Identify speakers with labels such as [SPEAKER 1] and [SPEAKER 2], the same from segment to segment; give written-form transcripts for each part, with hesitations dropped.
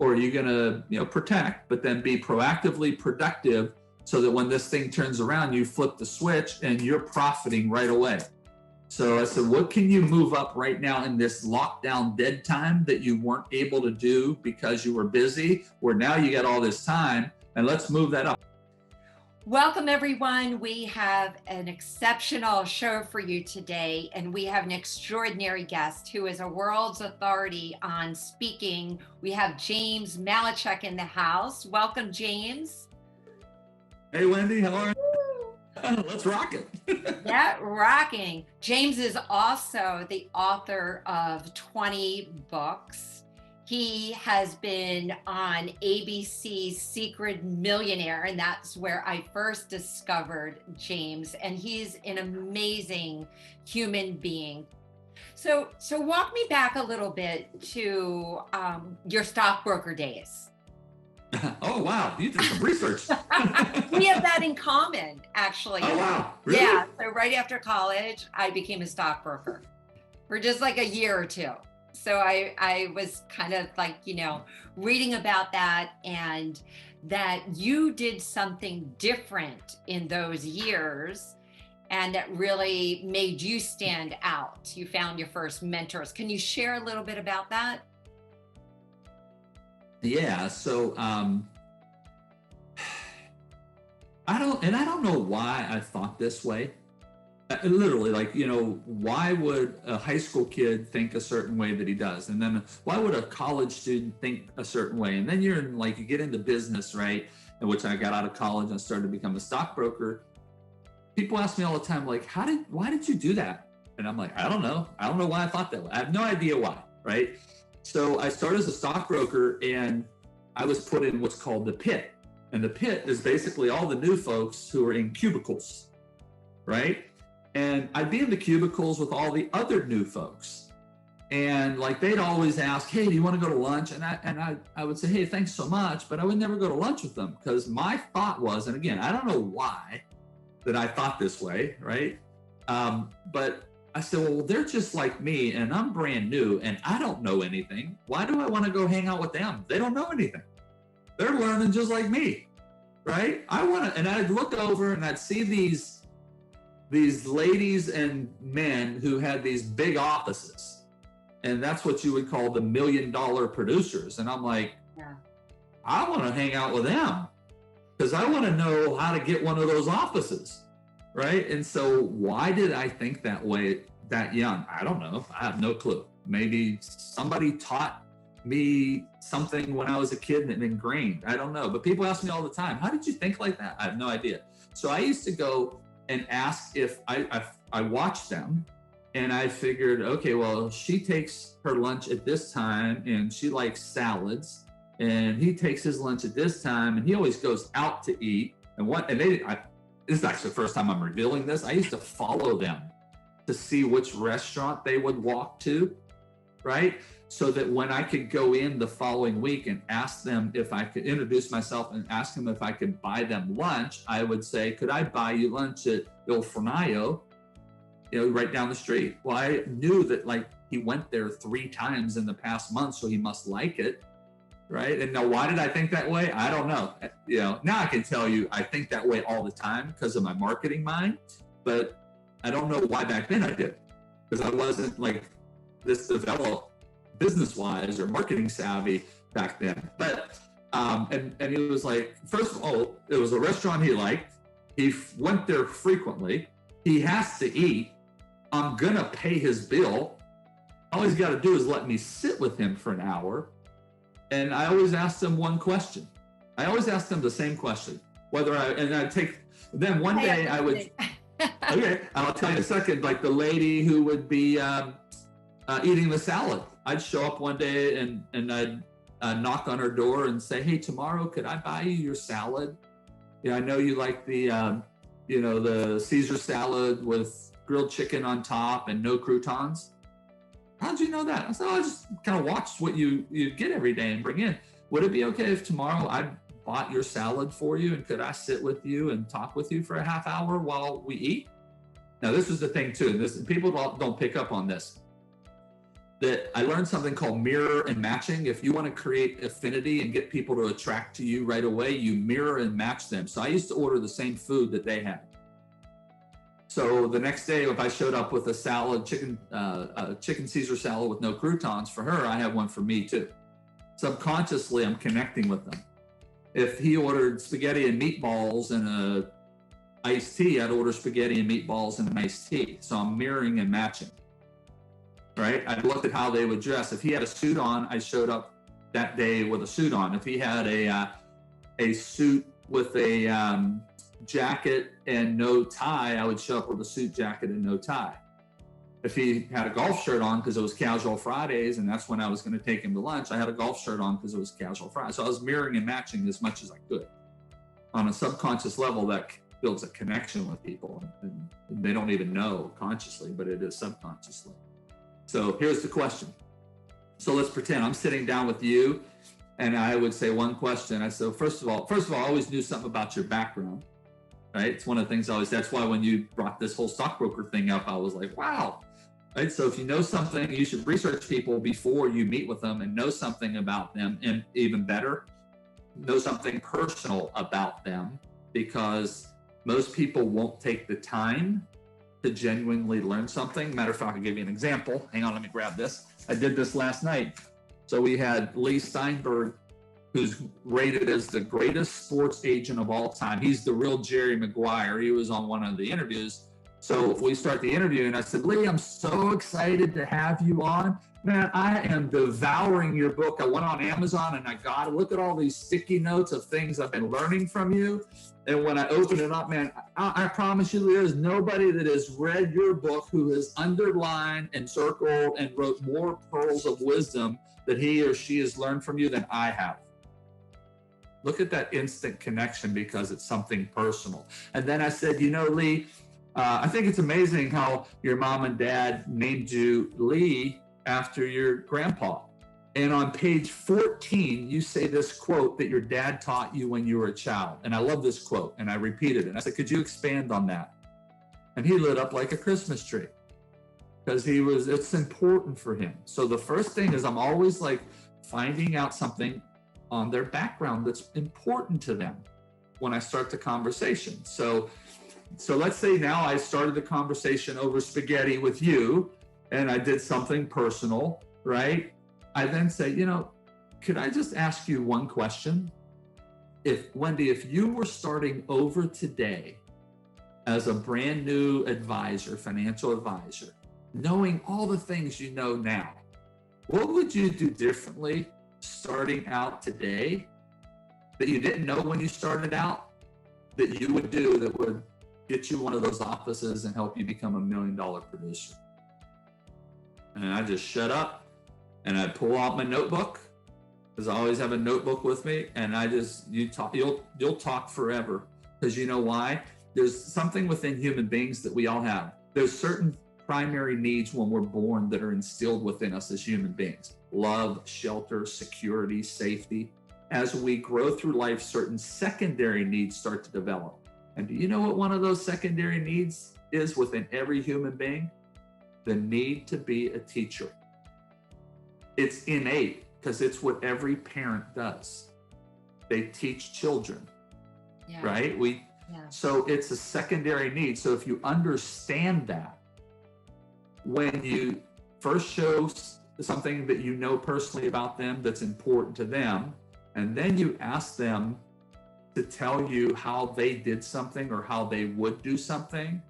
[SPEAKER 1] or are you going to, protect, but then be proactively productive so that when this thing turns around, you flip the switch and you're profiting right away? So I said, what can you move up right now in this lockdown dead time that you weren't able to do because you were busy, where now you got all this time, and let's move that up.
[SPEAKER 2] Welcome, everyone. We have an exceptional show for you today, and we have an extraordinary guest who is a world's authority on speaking. We have James Malinchak in the house. Welcome, James.
[SPEAKER 1] Hey, Wendy, how are you? Let's rock it.
[SPEAKER 2] Yeah, rocking. James is also the author of 20 books. He has been on ABC's Secret Millionaire, and that's where I first discovered James, and he's an amazing human being. So walk me back a little bit to your stockbroker days.
[SPEAKER 1] Oh, wow. You did some research.
[SPEAKER 2] We have that in common, actually.
[SPEAKER 1] Oh, wow. Really?
[SPEAKER 2] Yeah. So right after college, I became a stockbroker for just like a year or two. So I was kind of like, reading about that, and that you did something different in those years, and that really made you stand out. You found your first mentors. Can you share a little bit about that?
[SPEAKER 1] Yeah. So I don't know why I thought this way. Literally, why would a high school kid think a certain way that he does? And then why would a college student think a certain way? And then you get into business, right? In which I got out of college and started to become a stockbroker. People ask me all the time, like, why did you do that? And I'm like, I don't know. I don't know why I thought that way. I have no idea why, right? So I started as a stockbroker, and I was put in what's called the pit. And the pit is basically all the new folks who are in cubicles, right? And I'd be in the cubicles with all the other new folks. And they'd always ask, hey, do you want to go to lunch? And I would say, hey, thanks so much. But I would never go to lunch with them, because my thought was, and again, I don't know why that I thought this way, right? But I said, well, they're just like me, and I'm brand new, and I don't know anything. Why do I want to go hang out with them? They don't know anything. They're learning just like me, right? And I'd look over and I'd see these ladies and men who had these big offices, and that's what you would call the $1 million producers. And I'm like, yeah, I want to hang out with them, because I want to know how to get one of those offices, right? And so why did I think that way that young? I don't know. I have no clue. Maybe somebody taught me something when I was a kid and it ingrained. I don't know. But people ask me all the time, how did you think like that? I have no idea. So I used to go and ask if I watched them, and I figured, okay, well, she takes her lunch at this time and she likes salads, and he takes his lunch at this time and he always goes out to eat. This is actually the first time I'm revealing this. I used to follow them to see which restaurant they would walk to, right? So that when I could go in the following week and ask them if I could introduce myself and ask them if I could buy them lunch, I would say, could I buy you lunch at Il Fornaio, right down the street? Well, I knew that he went there 3 times in the past month, so he must like it, right? And now, why did I think that way? I don't know. Now I can tell you I think that way all the time because of my marketing mind, but I don't know why back then I did, because I wasn't this developed business-wise or marketing savvy back then. But and he was like, first of all, it was a restaurant he liked. He went there frequently. He has to eat. I'm gonna pay his bill. All he's got to do is let me sit with him for an hour. And I always asked him one question. I always asked him the same question. Then one day I would. Okay, I'll tell you in a second. Like the lady who would be eating the salad. I'd show up one day and I'd knock on her door and say, hey, tomorrow, could I buy you your salad? I know you like the Caesar salad with grilled chicken on top and no croutons. How'd you know that? I said, I just kind of watch what you get every day and bring in. Would it be okay if tomorrow I bought your salad for you, and could I sit with you and talk with you for a half hour while we eat? Now, this is the thing too. People don't pick up on this. that I learned something called mirror and matching. If you want to create affinity and get people to attract to you right away, you mirror and match them. So I used to order the same food that they had. So the next day, if I showed up with a salad, chicken Caesar salad with no croutons for her, I have one for me too. Subconsciously, I'm connecting with them. If he ordered spaghetti and meatballs and a iced tea, I'd order spaghetti and meatballs and an iced tea. So I'm mirroring and matching. Right? I looked at how they would dress. If he had a suit on, I showed up that day with a suit on. If he had a suit with a jacket and no tie, I would show up with a suit, jacket, and no tie. If he had a golf shirt on because it was casual Fridays, and that's when I was going to take him to lunch, I had a golf shirt on because it was casual Friday. So I was mirroring and matching as much as I could. On a subconscious level, that builds a connection with people, and they don't even know consciously, but it is subconsciously. So here's the question. So let's pretend I'm sitting down with you and I would say one question. I said, first of all, I always knew something about your background, right? It's one of the things that's why when you brought this whole stockbroker thing up, I was like, wow, right? So if you know something, you should research people before you meet with them and know something about them, and even better, know something personal about them, because most people won't take the time to genuinely learn something. Matter of fact, I'll give you an example. Hang on, let me grab this. I did this last night. So we had Lee Steinberg, who's rated as the greatest sports agent of all time. He's the real Jerry Maguire. He was on one of the interviews. So we start the interview and I said, Lee, I'm so excited to have you on. Man, I am devouring your book. I went on Amazon and I got to look at all these sticky notes of things I've been learning from you. And when I open it up, man, I promise you, there's nobody that has read your book who has underlined and circled and wrote more pearls of wisdom that he or she has learned from you than I have. Look at that instant connection because it's something personal. And then I said, Lee, I think it's amazing how your mom and dad named you Lee after your grandpa. And on page 14, you say this quote that your dad taught you when you were a child. And I love this quote. And I repeated it. I said, could you expand on that? And he lit up like a Christmas tree because it's important for him. So the first thing is I'm always like finding out something on their background that's important to them when I start the conversation. So let's say now I started the conversation over spaghetti with you and I did something personal, right? I then say, could I just ask you one question? Wendy, if you were starting over today as a brand new advisor, financial advisor, knowing all the things you know now, what would you do differently starting out today that you didn't know when you started out that you would do that would get you one of those offices and help you become $1 million producer? And I just shut up. And I pull out my notebook because I always have a notebook with me. And you'll talk forever because you know why? There's something within human beings that we all have. There's certain primary needs when we're born that are instilled within us as human beings. Love, shelter, security, safety. As we grow through life, certain secondary needs start to develop. And do you know what one of those secondary needs is within every human being? The need to be a teacher. It's innate because it's what every parent does. They teach children, right? So it's a secondary need. So if you understand that, when you first show something that you know personally about them that's important to them, and then you ask them to tell you how they did something or how they would do something,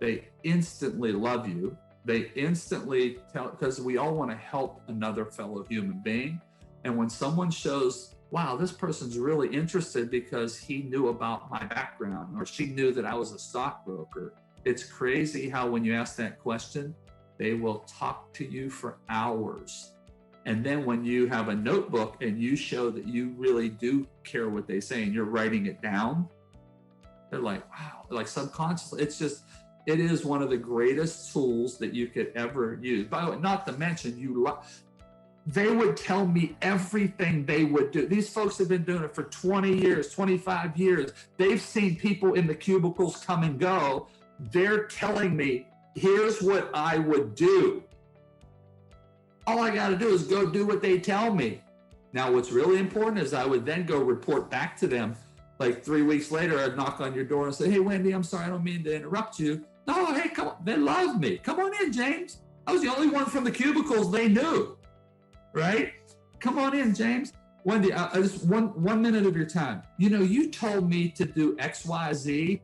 [SPEAKER 1] they instantly love you. They instantly tell, because we all want to help another fellow human being. And when someone shows, wow, this person's really interested because he knew about my background or she knew that I was a stockbroker, it's crazy how when you ask that question, they will talk to you for hours. And then when you have a notebook and you show that you really do care what they say and you're writing it down, they're like, wow, like subconsciously, it is one of the greatest tools that you could ever use. By the way, not to mention, they would tell me everything they would do. These folks have been doing it for 20 years, 25 years. They've seen people in the cubicles come and go. They're telling me, here's what I would do. All I got to do is go do what they tell me. Now, what's really important is I would then go report back to them. Like 3 weeks later, I'd knock on your door and say, hey, Wendy, I'm sorry, I don't mean to interrupt you. No, hey, come on. They love me. Come on in, James. I was the only one from the cubicles they knew, right? Come on in, James. Wendy, I just one minute of your time. You told me to do X, Y, Z,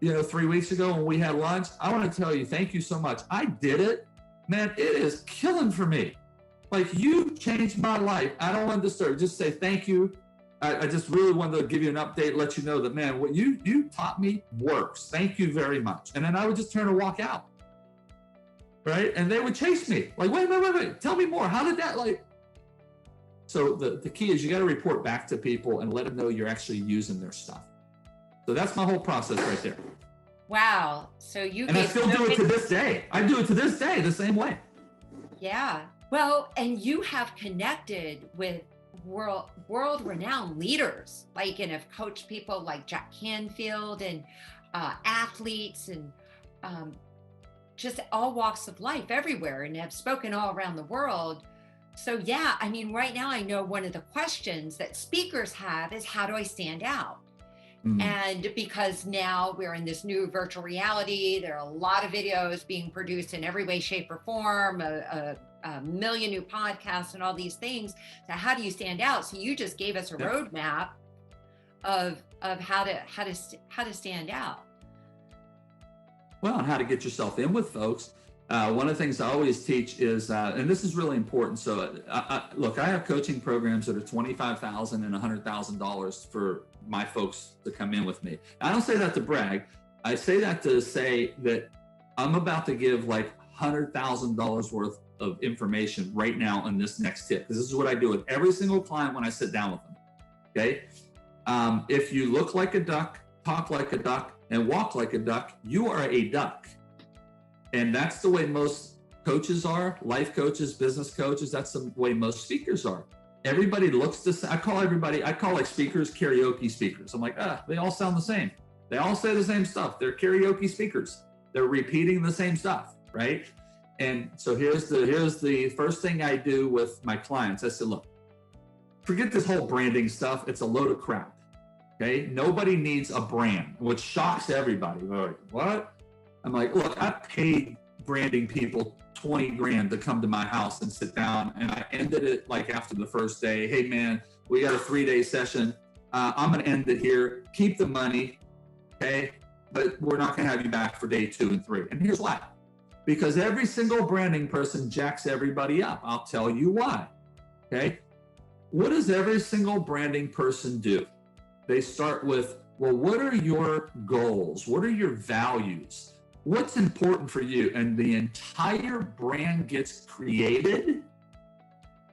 [SPEAKER 1] 3 weeks ago when we had lunch. I want to tell you, thank you so much. I did it. Man, it is killing for me. Like, you changed my life. I don't want to disturb. Just say thank you. I just really wanted to give you an update, let you know that, man, what you taught me works. Thank you very much. And then I would just turn and walk out. Right? And they would chase me. Like, wait. Tell me more. How did that, So the key is you got to report back to people and let them know you're actually using their stuff. So that's my whole process right there.
[SPEAKER 2] Wow. So
[SPEAKER 1] I still do it to this day. I do it to this day the same way.
[SPEAKER 2] Yeah. Well, and you have connected with world-renowned leaders, and have coached people like Jack Canfield and athletes and just all walks of life everywhere, and have spoken all around the world. So yeah, I mean, right now I know one of the questions that speakers have is, how do I stand out? Mm-hmm. And because now we're in this new virtual reality, there are a lot of videos being produced in every way, shape, or form, a million new podcasts and all these things. So how do you stand out? So you just gave us a roadmap of how to stand out.
[SPEAKER 1] Well, and how to get yourself in with folks. One of the things I always teach is, and this is really important. So look, I have coaching programs that are $25,000 and $100,000 for my folks to come in with me. I don't say that to brag. I say that to say that I'm about to give like $100,000 worth of information right now on this next tip, because this is what I do with every single client when I sit down with them. Okay. If you look like a duck, talk like a duck, and walk like a duck, you are a duck. And that's the way most coaches are, life coaches, business coaches. That's the way most speakers are. Everybody looks the same. I call like speakers karaoke speakers. I'm like, they all sound the same. They all say the same stuff. They're karaoke speakers. They're repeating the same stuff, right? And so here's the first thing I do with my clients. I said, look, forget this whole branding stuff. It's a load of crap. Okay. Nobody needs a brand, which shocks everybody. They're like, what? I'm like, look, I paid branding people $20,000 to come to my house and sit down. And I ended it like after the first day. Hey man, we got a 3-day session. I'm going to end it here. Keep the money. Okay. But we're not going to have you back for day 2 and 3. And here's why. Because every single branding person jacks everybody up. I'll tell you why. Okay. What does every single branding person do? They start with, well, what are your goals? What are your values? What's important for you? And the entire brand gets created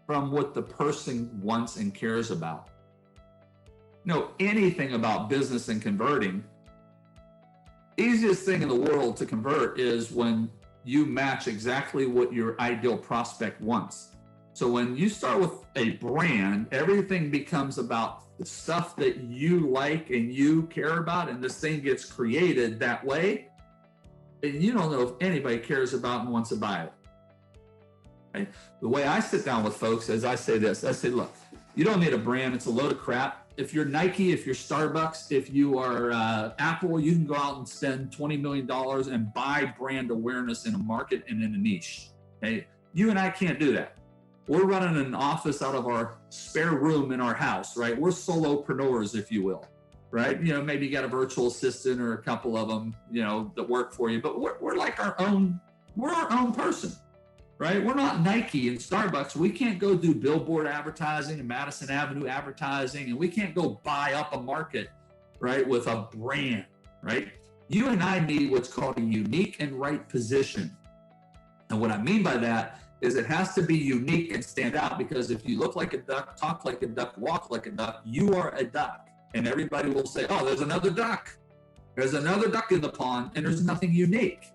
[SPEAKER 1] from what the person wants and cares about. Anything about business and converting, easiest thing in the world to convert is when you match exactly what your ideal prospect wants. So when you start with a brand, everything becomes about the stuff that you like and you care about, and this thing gets created that way. And you don't know if anybody cares about and wants to buy it. Right? The way I sit down with folks is I say this. I say, look, you don't need a brand. It's a load of crap. If you're Nike, if you're Starbucks, if you are Apple, you can go out and spend $20 million and buy brand awareness in a market and in a niche. Okay? You and I can't do that. We're running an office out of our spare room in our house, right? We're solopreneurs, if you will. Right? Maybe you got a virtual assistant or a couple of them, that work for you, but we're like our own person, right? We're not Nike and Starbucks. We can't go do billboard advertising and Madison Avenue advertising, and we can't go buy up a market, right? With a brand, right? You and I need what's called a unique and right position. And what I mean by that is it has to be unique and stand out, because if you look like a duck, talk like a duck, walk like a duck, you are a duck. And everybody will say, oh, there's another duck. There's another duck in the pond, and there's nothing unique,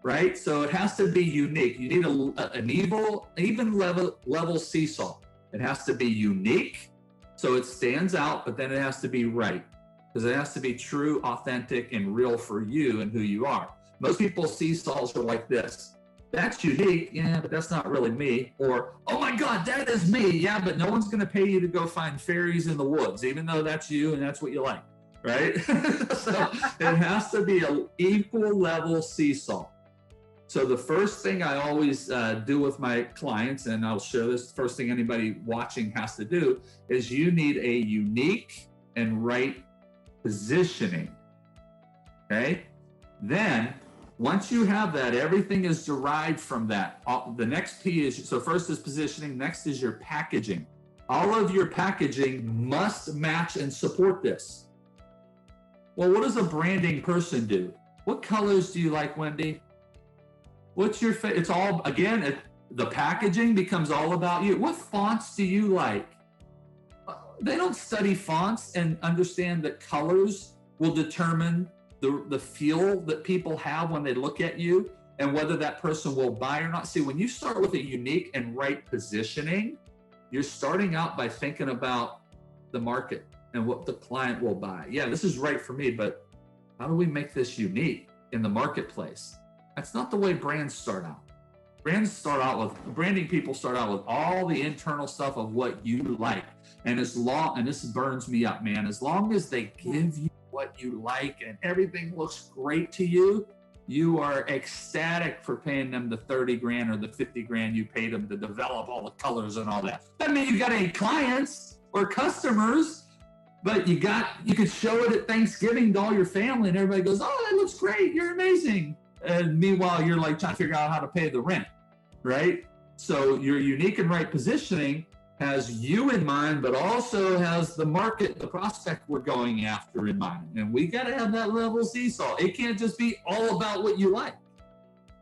[SPEAKER 1] right? So it has to be unique. You need an even level seesaw. It has to be unique, so it stands out, but then it has to be right, because it has to be true, authentic, and real for you and who you are. Most people's seesaws are like this. that's unique. Yeah, but that's not really me. Or, oh my God, that is me. Yeah, but no one's going to pay you to go find fairies in the woods, even though that's you and that's what you like, right? So it has to be an equal level seesaw. So the first thing I always do with my clients, and I'll show this, first thing anybody watching has to do, is you need a unique and right positioning. Okay? Then, once you have that, everything is derived from that. The next P is, so first is positioning, next is your packaging. All of your packaging must match and support this. Well, what does a branding person do? What colors do you like, Wendy? What's your favorite? It's all, again, the packaging becomes all about you. What fonts do you like? They don't study fonts and understand that colors will determine the feel that people have when they look at you and whether that person will buy or not. See, when you start with a unique and right positioning, you're starting out by thinking about the market and what the client will buy. Yeah, this is right for me, but how do we make this unique in the marketplace? That's not the way brands start out. Branding people start out with all the internal stuff of what you like. And this burns me up, man, as long as they give you what you like and everything looks great to you, you are ecstatic for paying them the 30 grand or the 50 grand you paid them to develop all the colors and all that. Doesn't mean you got any clients or customers, but you could show it at Thanksgiving to all your family and everybody goes, oh, that looks great, you're amazing. And meanwhile, you're like trying to figure out how to pay the rent, right? So your unique and right positioning has you in mind, but also has the market, the prospect we're going after in mind. And we got to have that level seesaw. It can't just be all about what you like,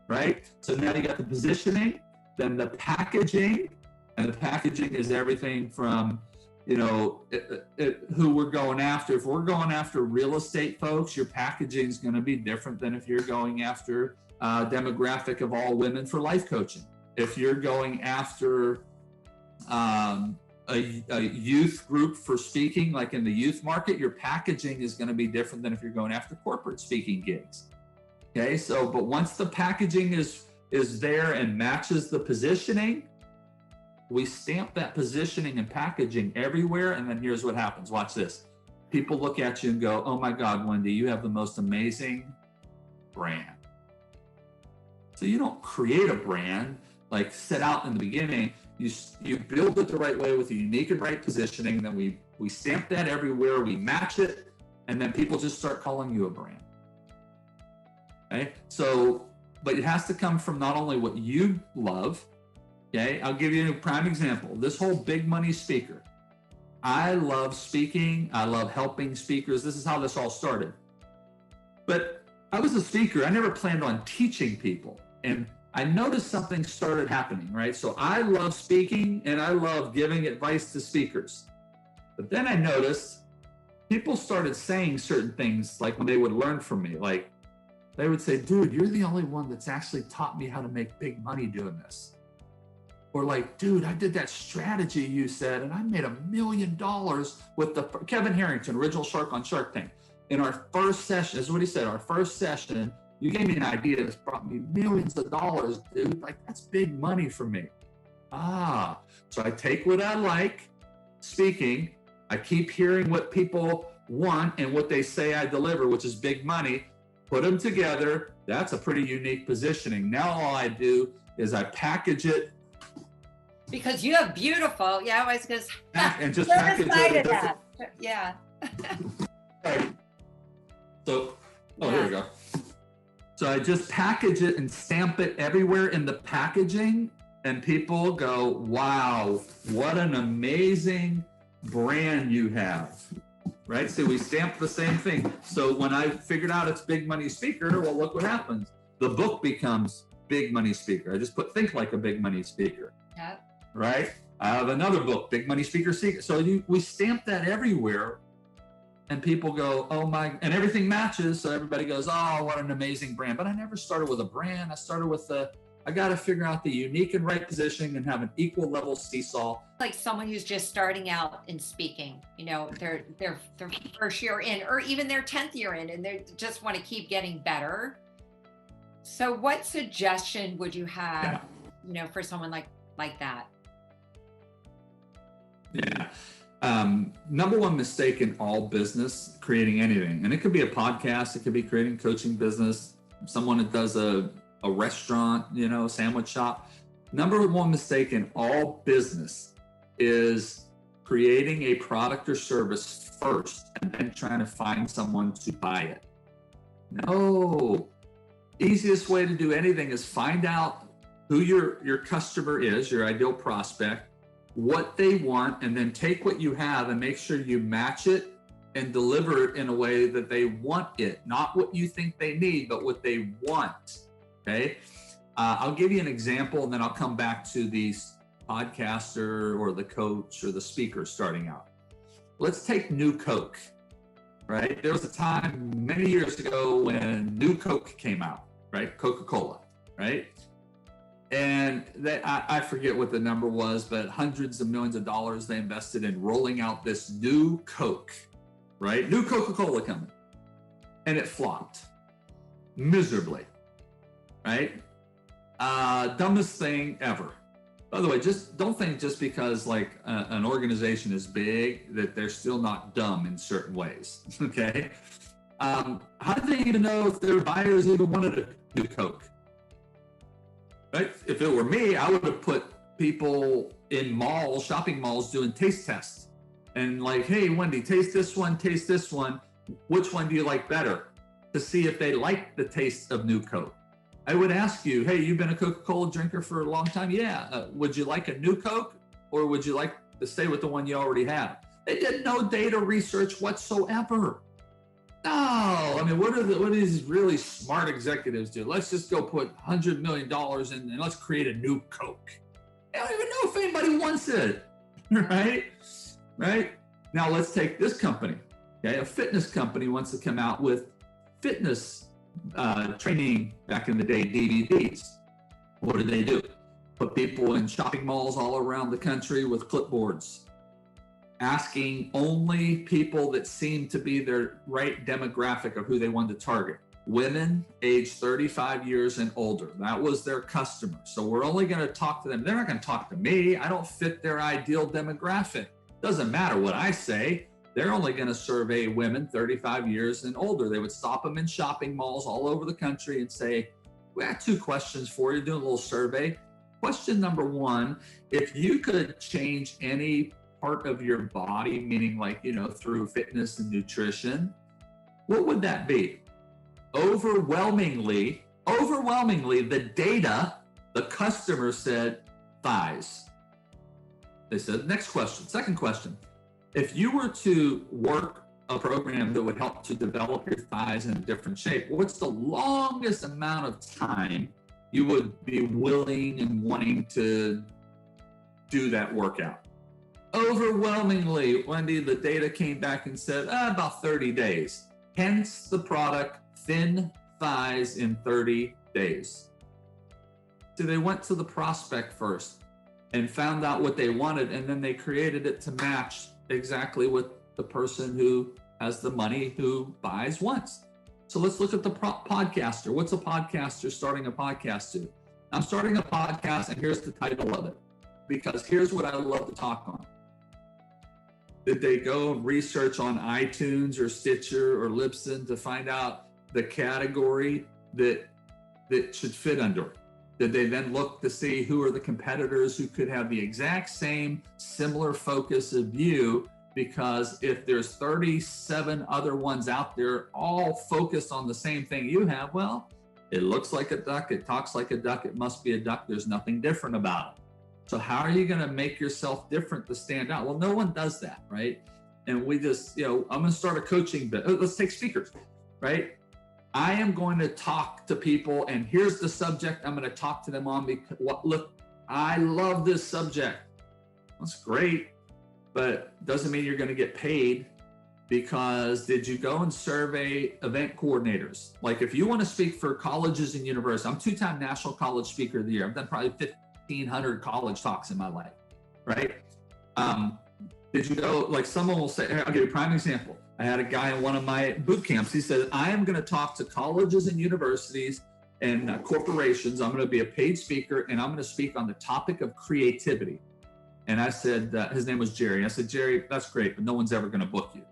[SPEAKER 1] right? So now you got the positioning, then the packaging, and the packaging is everything from, who we're going after. If we're going after real estate folks, your packaging is going to be different than if you're going after a demographic of all women for life coaching. If you're going after a youth group for speaking, like in the youth market, your packaging is going to be different than if you're going after corporate speaking gigs. Okay, so but once the packaging is there and matches the positioning, we stamp that positioning and packaging everywhere, and then here's what happens. Watch this. People look at you and go, oh my God, Wendy, you have the most amazing brand. So you don't create a brand, like set out in the beginning. You build it the right way with a unique and right positioning, then we stamp that everywhere, we match it, and then people just start calling you a brand. Okay, so, but it has to come from not only what you love. Okay, I'll give you a prime example. This whole big money speaker. I love speaking. I love helping speakers. This is how this all started. But I was a speaker. I never planned on teaching people. And I noticed something started happening, right? So I love speaking and I love giving advice to speakers. But then I noticed people started saying certain things, like when they would learn from me, like they would say, dude, you're the only one that's actually taught me how to make big money doing this. Or like, dude, I did that strategy you said, and I made $1 million with Kevin Harrington, original Shark on Shark Tank. In our first session, this is what he said, our first session, you gave me an idea that's brought me millions of dollars, dude. Like, that's big money for me. So I take what I like, speaking, I keep hearing what people want and what they say I deliver, which is big money, put them together. That's a pretty unique positioning. Now all I do is I package it.
[SPEAKER 2] Because you have beautiful, yeah, I was going to say,
[SPEAKER 1] and just package it.
[SPEAKER 2] That. Yeah.
[SPEAKER 1] Right. So, here we go. So I just package it and stamp it everywhere in the packaging, and people go, wow, what an amazing brand you have, right? So we stamp the same thing. So when I figured out it's Big Money Speaker, well, look what happens. The book becomes Big Money Speaker. I just Think Like a Big Money Speaker. Yeah. Right? I have another book, Big Money Speaker Secret. So we stamp that everywhere, and people go, oh my, and everything matches. So everybody goes, oh, what an amazing brand. But I never started with a brand. I started with I got to figure out the unique and right positioning and have an equal level seesaw.
[SPEAKER 2] Like someone who's just starting out in speaking, their first year in, or even their 10th year in, and they just want to keep getting better. So what suggestion would you
[SPEAKER 1] Yeah.
[SPEAKER 2] have, for someone like that?
[SPEAKER 1] Yeah. Number one mistake in all business, creating anything, and it could be a podcast, it could be creating coaching business, someone that does a restaurant, sandwich shop. Number one mistake in all business is creating a product or service first and then trying to find someone to buy it. No. Easiest way to do anything is find out who your customer is, your ideal prospect, what they want, and then take what you have and make sure you match it and deliver it in a way that they want it, not what you think they need, but what they want. Okay. I'll give you an example and then I'll come back to the podcaster or the coach or the speaker starting out. Let's take New Coke, right? There was a time many years ago when New Coke came out, right? Coca-Cola, right? And I forget what the number was, but hundreds of millions of dollars they invested in rolling out this new Coke, right? New Coca-Cola coming. And it flopped miserably, right? Dumbest thing ever. By the way, just don't think just because like an organization is big that they're still not dumb in certain ways, okay? How did they even know if their buyers even wanted a new Coke? Right? If it were me, I would have put people in malls, shopping malls, doing taste tests. And like, hey, Wendy, taste this one. Which one do you like better? To see if they like the taste of New Coke. I would ask you, hey, you've been a Coca-Cola drinker for a long time? Yeah. Would you like a new Coke or would you like to stay with the one you already have? They did no data research whatsoever. No, I mean, what do these really smart executives do? Let's just go put $100 million in and let's create a new Coke. They don't even know if anybody wants it, right? Right? Now let's take this company. Okay, a fitness company wants to come out with fitness training back in the day, DVDs. What do? Put people in shopping malls all around the country with clipboards, asking only people that seem to be their right demographic of who they wanted to target. Women age 35 years and older. That was their customer. So we're only going to talk to them. They're not going to talk to me. I don't fit their ideal demographic. Doesn't matter what I say. They're only going to survey women 35 years and older. They would stop them in shopping malls all over the country and say, we have 2 questions for you, doing a little survey. Question number 1, if you could change any part of your body, meaning like, through fitness and nutrition, what would that be? Overwhelmingly, the data, the customer said thighs. They said, next question, second question. If you were to work a program that would help to develop your thighs in a different shape, what's the longest amount of time you would be willing and wanting to do that workout? Overwhelmingly, Wendy, the data came back and said about 30 days. Hence the product, Thin Thighs in 30 days. So they went to the prospect first and found out what they wanted, and then they created it to match exactly what the person who has the money who buys wants. So let's look at the podcaster. What's a podcaster starting a podcast to? I'm starting a podcast, and here's the title of it, because here's what I love to talk on. Did they go and research on iTunes or Stitcher or Libsyn to find out the category that should fit under? Did they then look to see who are the competitors who could have the exact same similar focus of you? Because if there's 37 other ones out there all focused on the same thing you have, well, it looks like a duck, it talks like a duck, it must be a duck, there's nothing different about it. So how are you going to make yourself different to stand out? Well, no one does that, right? And we just, I'm going to start a coaching bit. Let's take speakers, right? I am going to talk to people, and here's the subject I'm going to talk to them on. Because look, I love this subject. That's great, but doesn't mean you're going to get paid. Because did you go and survey event coordinators? Like if you want to speak for colleges and universities, I'm 2-time National College Speaker of the Year. I've done probably 1,500 college talks in my life, right? Did you go, like someone will say, I'll give you a prime example. I had a guy in one of my boot camps. He said, I am going to talk to colleges and universities and corporations. I'm going to be a paid speaker, and I'm going to speak on the topic of creativity. And I said, his name was Jerry. I said, Jerry, that's great, but no one's ever going to book you.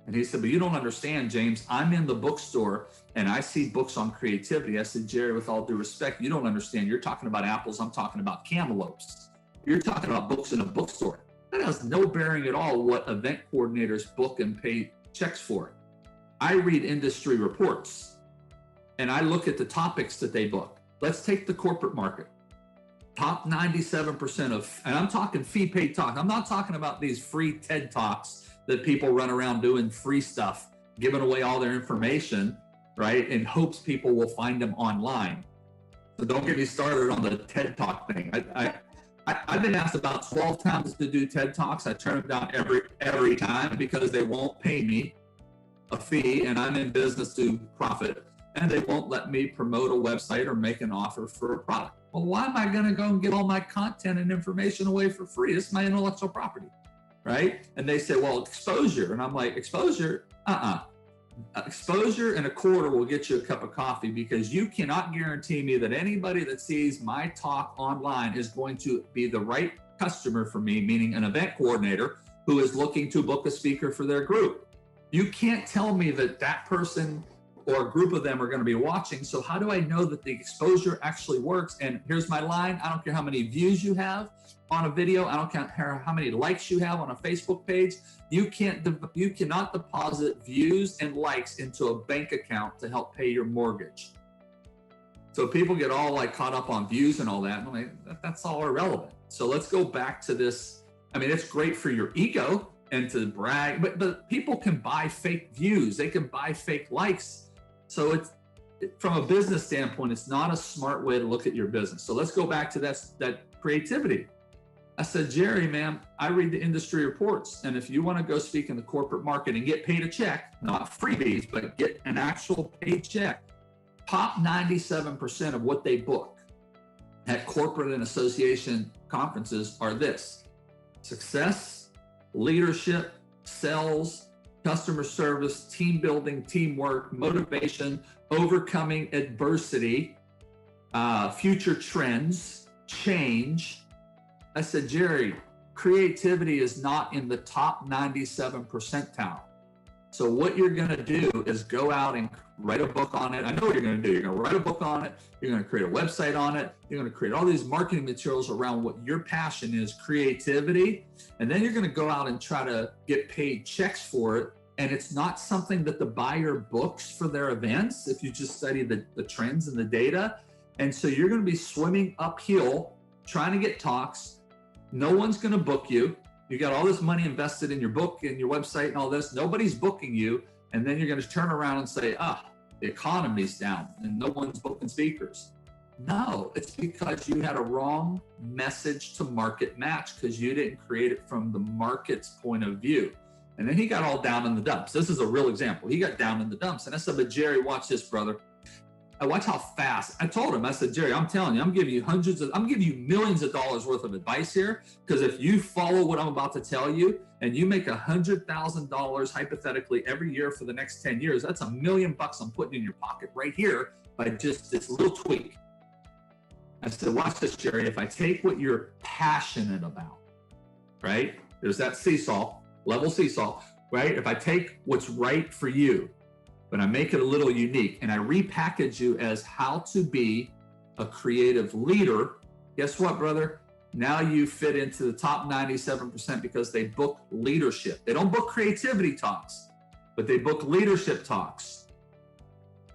[SPEAKER 1] And he said, but you don't understand, James. I'm in the bookstore and I see books on creativity. I said, Jerry, with all due respect, you don't understand. You're talking about apples. I'm talking about cantaloupes. You're talking about books in a bookstore. That has no bearing at all what event coordinators book and pay checks for. I read industry reports and I look at the topics that they book. Let's take the corporate market. Top 97% of, and I'm talking fee paid talk. I'm not talking about these free TED Talks that people run around doing free stuff, giving away all their information, right? In hopes people will find them online. So don't get me started on the TED Talk thing. I've been asked about 12 times to do TED Talks. I turn them down every time because they won't pay me a fee, and I'm in business to profit, and they won't let me promote a website or make an offer for a product. Well, why am I going to go and give all my content and information away for free? It's my intellectual property, right? And they say, well, exposure. And I'm like, exposure? Exposure and a quarter will get you a cup of coffee, because you cannot guarantee me that anybody that sees my talk online is going to be the right customer for me, meaning an event coordinator who is looking to book a speaker for their group. You can't tell me that that person or a group of them are going to be watching. So how do I know that the exposure actually works? And here's my line. I don't care how many views you have on a video. I don't care how many likes you have on a Facebook page. You cannot deposit views and likes into a bank account to help pay your mortgage. So people get all like caught up on views and all that. And I'm like, that's all irrelevant. So let's go back to this. I mean, it's great for your ego and to brag, but people can buy fake views. They can buy fake likes. So it's, from a business standpoint, it's not a smart way to look at your business. So let's go back to that creativity. I said, Jerry, man, I read the industry reports. And if you want to go speak in the corporate market and get paid a check, not freebies, but get an actual paid check, top 97% of what they book at corporate and association conferences are this: success, leadership, sales, customer service, team building, teamwork, motivation, overcoming adversity, future trends, change. I said, Jerry, creativity is not in the top 97 percentile. So what you're going to do is go out and write a book on it. I know what you're going to do. You're going to write a book on it. You're going to create a website on it. You're going to create all these marketing materials around what your passion is, creativity. And then you're going to go out and try to get paid checks for it. And it's not something that the buyer books for their events if you just study the trends and the data. And so you're going to be swimming uphill trying to get talks. No one's going to book you. You got all this money invested in your book and your website and all this. Nobody's booking you. And then you're going to turn around and say, the economy's down and no one's booking speakers. No, it's because you had a wrong message to market match, because you didn't create it from the market's point of view. And then he got all down in the dumps. This is a real example. He got down in the dumps. And I said, but Jerry, watch this, brother. I watch how fast. I told him, I said, Jerry, I'm telling you, I'm giving you millions of dollars worth of advice here. Because if you follow what I'm about to tell you and you make $100,000 hypothetically every year for the next 10 years, that's $1 million I'm putting in your pocket right here by just this little tweak. I said, watch this, Jerry. If I take what you're passionate about, right? There's that level seesaw, right? If I take what's right for you, but I make it a little unique and I repackage you as how to be a creative leader, guess what, brother? Now you fit into the top 97% because they book leadership. They don't book creativity talks, but they book leadership talks.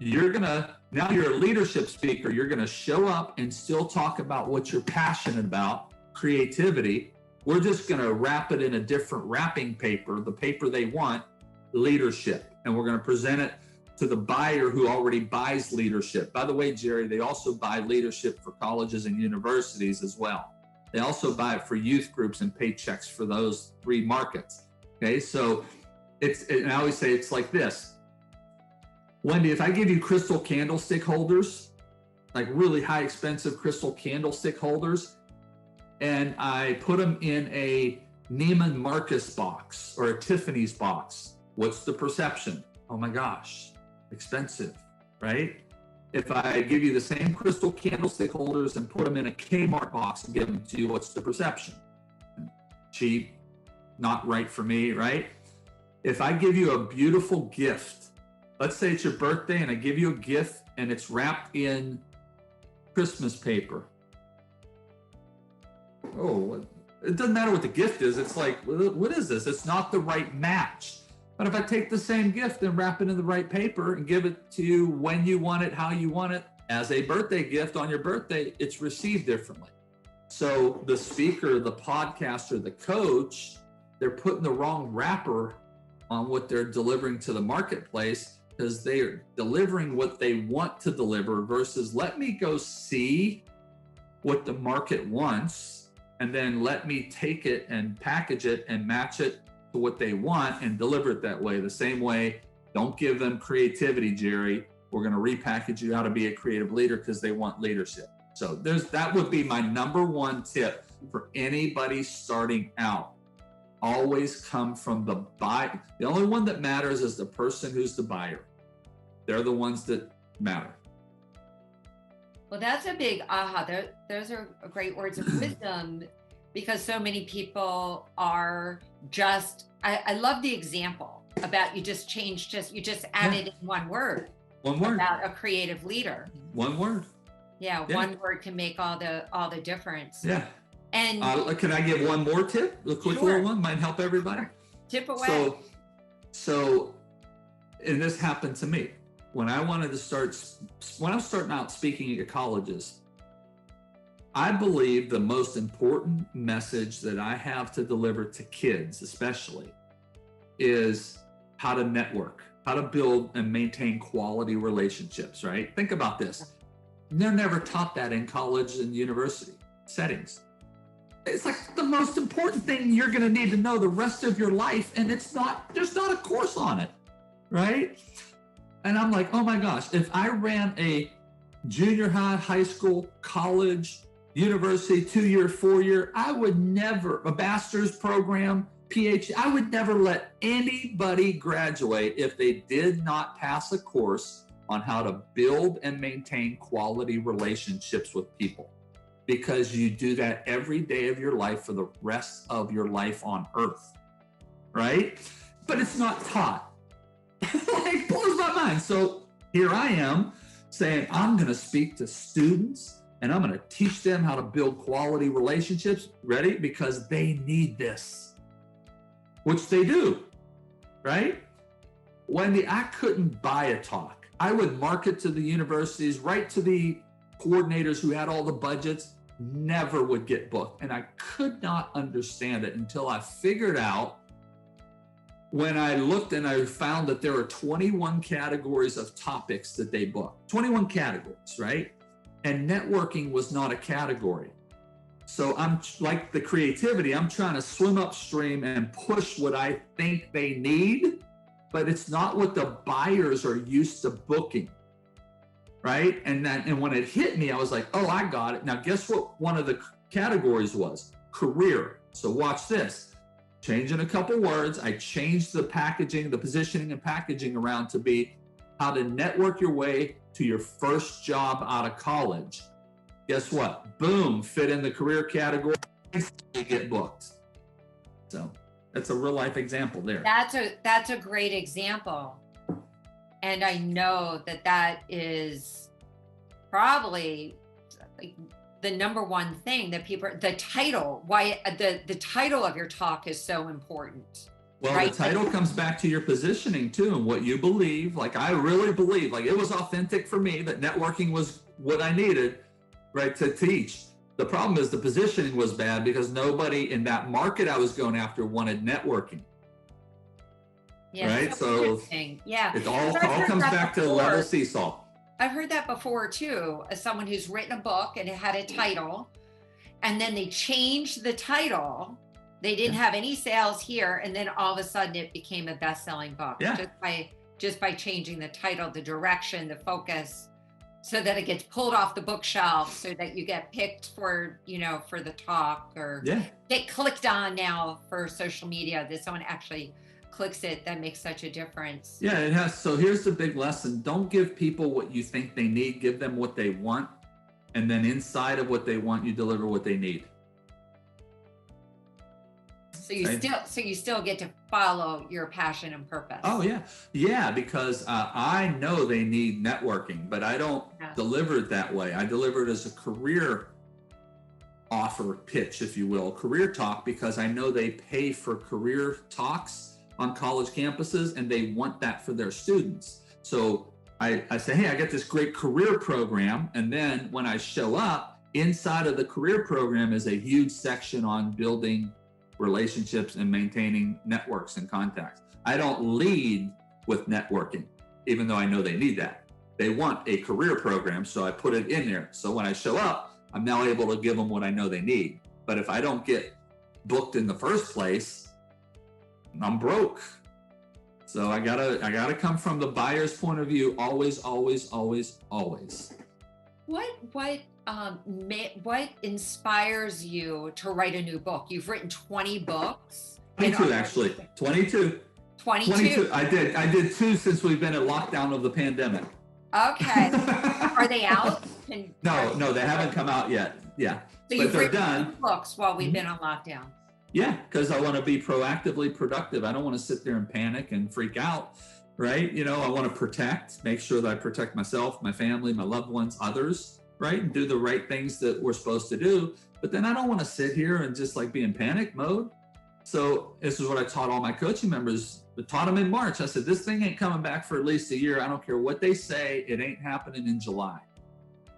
[SPEAKER 1] Now you're a leadership speaker. You're going to show up and still talk about what you're passionate about, creativity. We're just going to wrap it in a different wrapping paper, the paper they want, leadership. And we're going to present it to the buyer who already buys leadership. By the way, Jerry, they also buy leadership for colleges and universities as well. They also buy it for youth groups and pay checks for those 3 markets. Okay, so and I always say it's like this. Wendy, if I give you crystal candlestick holders, like really high expensive crystal candlestick holders, and I put them in a Neiman Marcus box or a Tiffany's box, what's the perception? Oh my gosh, expensive, right? if I give you the same crystal candlestick holders and put them in a Kmart box and give them to you, what's the perception? Cheap, not right for me, right? If I give you a beautiful gift, let's say it's your birthday and I give you a gift and it's wrapped in Christmas paper. Oh, it doesn't matter what the gift is. It's like, what is this? It's not the right match. But if I take the same gift and wrap it in the right paper and give it to you when you want it, how you want it, as a birthday gift on your birthday, it's received differently. So the speaker, the podcaster, the coach, they're putting the wrong wrapper on what they're delivering to the marketplace, because they are delivering what they want to deliver versus let me go see what the market wants and then let me take it and package it and match it to what they want and deliver it that way. The same way, don't give them creativity, Jerry. We're going to repackage you how to be a creative leader because they want leadership. So that would be my number one tip for anybody starting out. Always come from the buy. The only one that matters is the person who's the buyer. They're the ones that matter.
[SPEAKER 2] Well, that's a big aha. Those are great words of wisdom, because so many people are just, I love the example about you just added in one word.
[SPEAKER 1] One word.
[SPEAKER 2] About a creative leader.
[SPEAKER 1] One word.
[SPEAKER 2] Yeah, one word can make all the difference.
[SPEAKER 1] Yeah.
[SPEAKER 2] And
[SPEAKER 1] can I give one more tip? A quick little one might help everybody.
[SPEAKER 2] Sure. Tip away.
[SPEAKER 1] So, and this happened to me when I was starting out speaking at colleges. I believe the most important message that I have to deliver to kids, especially, is how to network, how to build and maintain quality relationships, right? Think about this. They're never taught that in college and university settings. It's like the most important thing you're going to need to know the rest of your life. And there's not a course on it, right? And I'm like, oh my gosh, if I ran a junior high, high school, college, university, 2-year, 4-year, I would never, a master's program, PhD, I would never let anybody graduate if they did not pass a course on how to build and maintain quality relationships with people. Because you do that every day of your life for the rest of your life on earth, right? But it's not taught. Like, blows my mind. So here I am saying, I'm going to speak to students and I'm going to teach them how to build quality relationships. Ready? Because they need this, which they do, right? Wendy, I couldn't buy a talk. I would market to the universities, right to the coordinators who had all the budgets, never would get booked. And I could not understand it until I figured out, when I looked and I found that there are 21 categories of topics that they book. 21 categories, right? And networking was not a category. So I'm like the creativity, I'm trying to swim upstream and push what I think they need, but it's not what the buyers are used to booking. Right? And when it hit me, I was like, oh, I got it. Now, guess what one of the categories was? Career. So watch this. Changing a couple words. I changed the packaging, the positioning and packaging around to be how to network your way to your first job out of college. Guess what? Boom, fit in the career category, you get booked. So that's a real life example there.
[SPEAKER 2] That's a great example. And I know that is probably like the number one thing that people, the title, why the title of your talk is so important.
[SPEAKER 1] Well,
[SPEAKER 2] right?
[SPEAKER 1] The title comes back to your positioning too, and what you believe. Like, I really believe, like, it was authentic for me that networking was what I needed, right, to teach. The problem is the positioning was bad because nobody in that market I was going after wanted networking.
[SPEAKER 2] Yeah,
[SPEAKER 1] right? So
[SPEAKER 2] yeah,
[SPEAKER 1] it all comes back to level seesaw.
[SPEAKER 2] I've heard that before too, as someone who's written a book and it had a title, and then they changed the title. They didn't have any sales here, and then all of a sudden it became a best-selling book. Just by changing the title, the direction, the focus, so that it gets pulled off the bookshelf, so that you get picked for, for the talk, or get clicked on now for social media. That someone actually clicks it, that makes such a difference.
[SPEAKER 1] Yeah, it has. So here's the big lesson. Don't give people what you think they need. Give them what they want. And then inside of what they want, you deliver what they need.
[SPEAKER 2] So you still get to follow your passion and purpose.
[SPEAKER 1] Oh yeah. Yeah, because I know they need networking, but I don't deliver it that way. I deliver it as a career offer pitch, if you will, career talk, because I know they pay for career talks on college campuses and they want that for their students. So I say, hey, I got this great career program. And then when I show up, inside of the career program is a huge section on building relationships and maintaining networks and contacts. I don't lead with networking, even though I know they need that. They want a career program, so I put it in there. So when I show up, I'm now able to give them what I know they need. But if I don't get booked in the first place, I'm broke. So I gotta come from the buyer's point of view, always, always, always, always.
[SPEAKER 2] What inspires you to write a new book? You've written 20 books.
[SPEAKER 1] 22, actually. 22.
[SPEAKER 2] 22.
[SPEAKER 1] I did 2 since we've been in lockdown of the pandemic.
[SPEAKER 2] Okay. Are they out?
[SPEAKER 1] No, they haven't come out yet. Yeah.
[SPEAKER 2] So
[SPEAKER 1] but they're done.
[SPEAKER 2] 2 books while we've been on lockdown.
[SPEAKER 1] Yeah, because I want to be proactively productive. I don't want to sit there and panic and freak out, right? I want to protect, make sure that I protect myself, my family, my loved ones, others, right? And do the right things that we're supposed to do. But then I don't want to sit here and just like be in panic mode. So this is what I taught all my coaching members. I taught them in March. I said, this thing ain't coming back for at least a year. I don't care what they say. It ain't happening in July.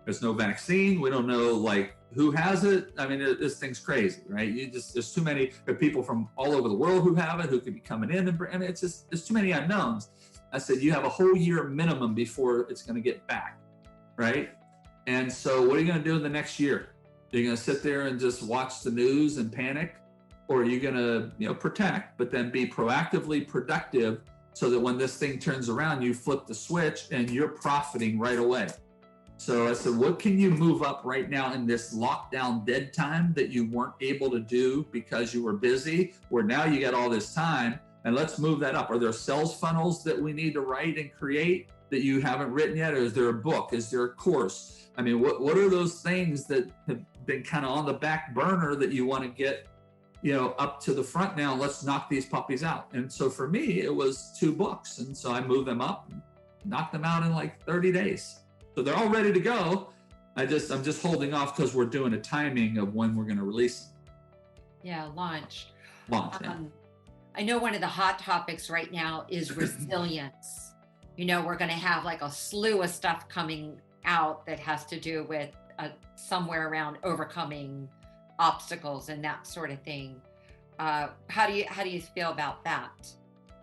[SPEAKER 1] There's no vaccine. We don't know like who has it. I mean, this thing's crazy, right? There's too many people from all over the world who have it, who could be coming in, and it's just, there's too many unknowns. I said, you have a whole year minimum before it's going to get back, right? And so what are you going to do in the next year? Are you going to sit there and just watch the news and panic? Or are you going to, protect, but then be proactively productive so that when this thing turns around, you flip the switch and you're profiting right away. So I said, what can you move up right now in this lockdown dead time that you weren't able to do because you were busy, where now you got all this time, and let's move that up. Are there sales funnels that we need to write and create that you haven't written yet? Or is there a book? Is there a course? I mean, what are those things that have been kind of on the back burner that you want to get up to the front now? Let's knock these puppies out. And so for me, it was 2 books. And so I moved them up, knocked them out in like 30 days. So they're all ready to go. I'm just holding off because we're doing a timing of when we're going to release them.
[SPEAKER 2] Yeah, launch.
[SPEAKER 1] Yeah.
[SPEAKER 2] I know one of the hot topics right now is resilience. We're going to have like a slew of stuff coming out that has to do with somewhere around overcoming obstacles and that sort of thing. How do you feel about that?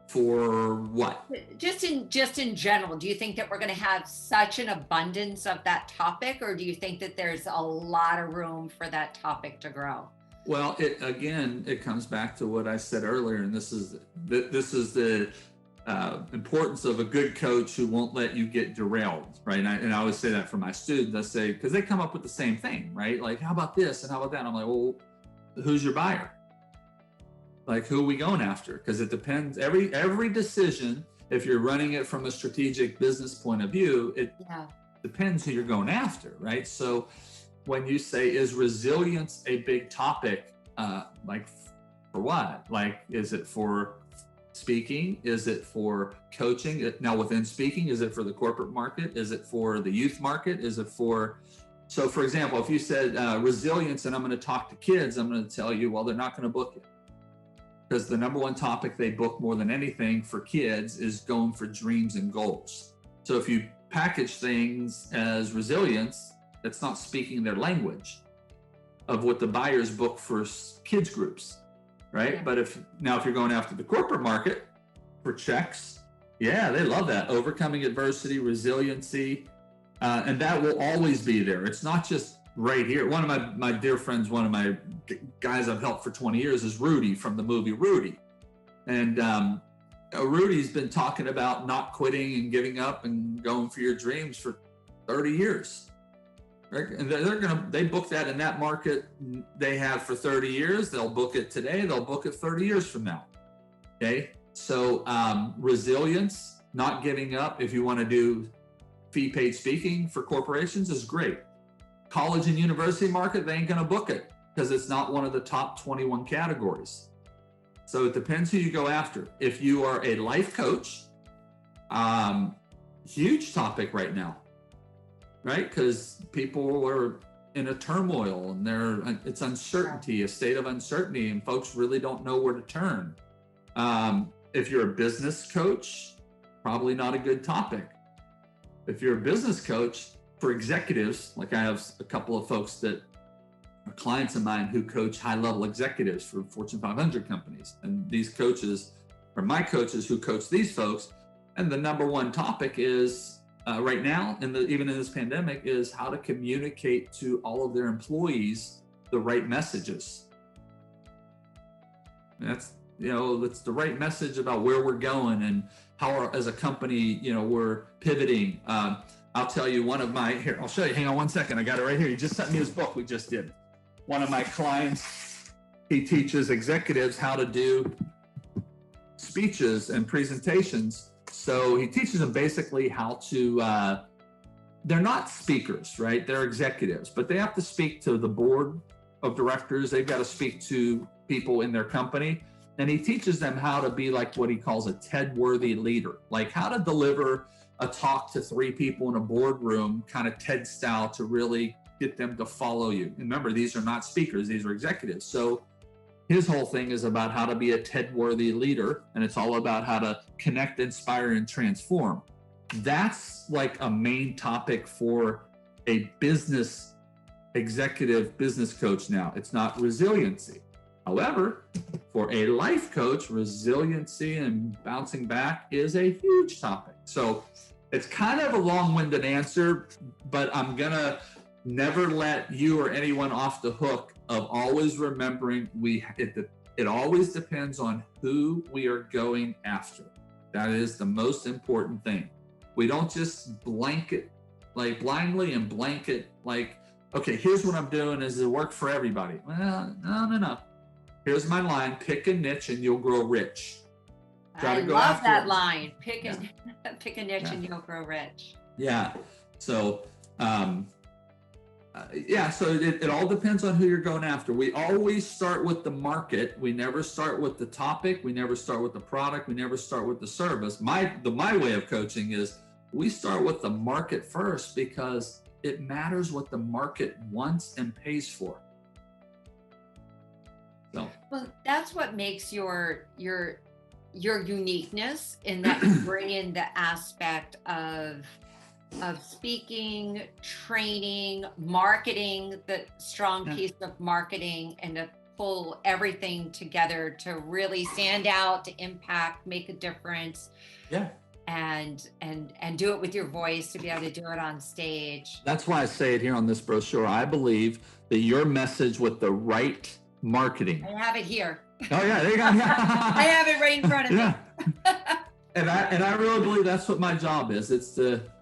[SPEAKER 1] For what?
[SPEAKER 2] Just in general, do you think that we're going to have such an abundance of that topic, or do you think that there's a lot of room for that topic to grow?
[SPEAKER 1] Well, it comes back to what I said earlier, and this is the importance of a good coach who won't let you get derailed, right? And I always say that for my students. I say, because they come up with the same thing, right? Like, how about this and how about that? And I'm like, well, who's your buyer? Like, who are we going after? Because it depends. Every decision, if you're running it from a strategic business point of view, it depends who you're going after, right? So when you say, is resilience a big topic, like for what? Like, is it for speaking? Is it for coaching? Now within speaking, is it for the corporate market? Is it for the youth market? Is it for, so for example, if you said resilience and I'm going to talk to kids, I'm going to tell you, well, they're not going to book it. Because the number one topic they book more than anything for kids is going for dreams and goals. So if you package things as resilience, that's not speaking their language of what the buyers book for kids groups, right? Yeah. But if you're going after the corporate market for checks, yeah, they love that. Overcoming adversity, resiliency, and that will always be there. It's not just right here. One of my dear friends, one of my guys I've helped for 20 years is Rudy from the movie Rudy. And Rudy's been talking about not quitting and giving up and going for your dreams for 30 years. Right? And they book that in that market they have for 30 years. They'll book it today. They'll book it 30 years from now. Okay. So resilience, not giving up if you want to do fee-paid speaking for corporations is great. College and university market, they ain't going to book it because it's not one of the top 21 categories. So it depends who you go after. If you are a life coach, huge topic right now, right? Because people are in a turmoil and it's uncertainty, a state of uncertainty, and folks really don't know where to turn. If you're a business coach, probably not a good topic. If you're a business coach for executives, like I have a couple of folks that are clients of mine who coach high-level executives for Fortune 500 companies. And these coaches are my coaches who coach these folks. And the number one topic is right now, even in this pandemic, is how to communicate to all of their employees the right messages. And that's the right message about where we're going and how, as a company, we're pivoting. I'll tell you here, I'll show you. Hang on one second. I got it right here. He just sent me his book we just did. One of my clients, he teaches executives how to do speeches and presentations. So he teaches them basically how to, they're not speakers, right? They're executives, but they have to speak to the board of directors. They've got to speak to people in their company. And he teaches them how to be like what he calls a TED-worthy leader, like how to deliver a talk to 3 people in a boardroom, kind of TED style, to really get them to follow you. And remember, these are not speakers, these are executives. So his whole thing is about how to be a TED-worthy leader, and it's all about how to connect, inspire, and transform. That's like a main topic for a business executive business coach now. It's not resiliency. However, for a life coach, resiliency and bouncing back is a huge topic. So it's kind of a long-winded answer, but I'm gonna never let you or anyone off the hook of always remembering it always depends on who we are going after. That is the most important thing. We don't just blanket like blindly and blanket like, okay, here's what I'm doing. Does it work for everybody? Well, no. Here's my line: pick a niche and you'll grow rich.
[SPEAKER 2] I love that line. Pick a niche and you'll grow rich.
[SPEAKER 1] Yeah. So, so it all depends on who you're going after. We always start with the market. We never start with the topic. We never start with the product. We never start with the service. My way of coaching is we start with the market first because it matters what the market wants and pays for. So.
[SPEAKER 2] Well, that's what makes your uniqueness, in that you bring in the aspect of speaking, training, marketing, the strong piece of marketing, and to pull everything together to really stand out, to impact, make a difference.
[SPEAKER 1] Yeah.
[SPEAKER 2] And do it with your voice, to be able to do it on stage.
[SPEAKER 1] That's why I say it here on this brochure. I believe that your message with the right marketing.
[SPEAKER 2] I have it here.
[SPEAKER 1] Oh yeah, there you go.
[SPEAKER 2] I have it right in front of me.
[SPEAKER 1] And I really believe that's what my job is.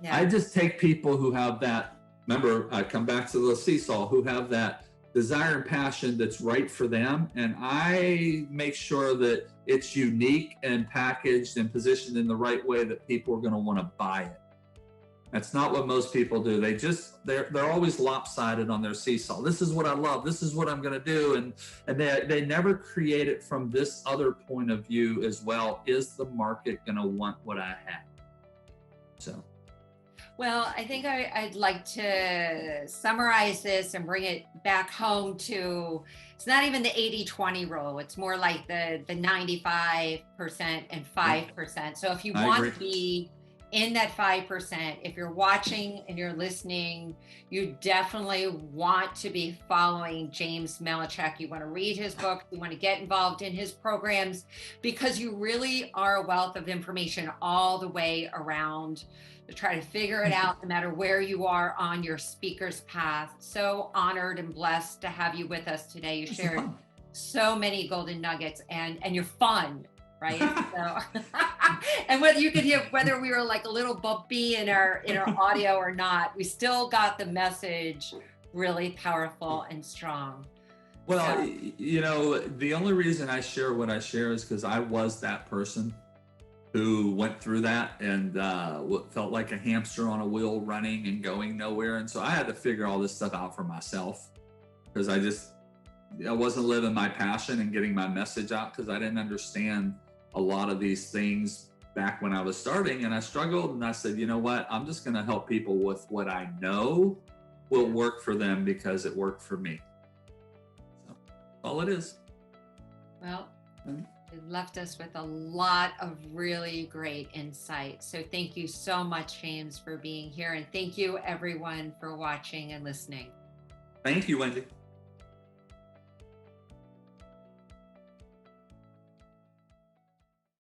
[SPEAKER 1] I just take people who have that, remember, I come back to the seesaw, who have that desire and passion that's right for them. And I make sure that it's unique and packaged and positioned in the right way that people are going to want to buy it. That's not what most people do. They're always lopsided on their seesaw. This is what I love. This is what I'm going to do. And they never create it from this other point of view as well. Is the market going to want what I have? So.
[SPEAKER 2] Well, I think I'd like to summarize this and bring it back home to, it's not even the 80-20 rule. It's more like the 95% and 5%. So if you want to be in that 5%, if you're watching and you're listening, you definitely want to be following James Malinchak. You want to read his book, you want to get involved in his programs, because you really are a wealth of information all the way around to try to figure it out, no matter where you are on your speaker's path. So honored and blessed to have you with us today. You shared so many golden nuggets, and you're fun. Right. So, and whether you could hear, whether we were like a little bumpy in our audio or not, we still got the message really powerful and strong.
[SPEAKER 1] Well, the only reason I share what I share is because I was that person. who went through that and felt like a hamster on a wheel running and going nowhere. And so I had to figure all this stuff out for myself because I wasn't living my passion and getting my message out because I didn't understand a lot of these things back when I was starting. And I struggled and I said, you know what? I'm just going to help people with what I know will work for them because it worked for me. So all it is.
[SPEAKER 2] Well, it left us with a lot of really great insight. So thank you so much, James, for being here. And thank you everyone for watching and listening.
[SPEAKER 1] Thank you, Wendy.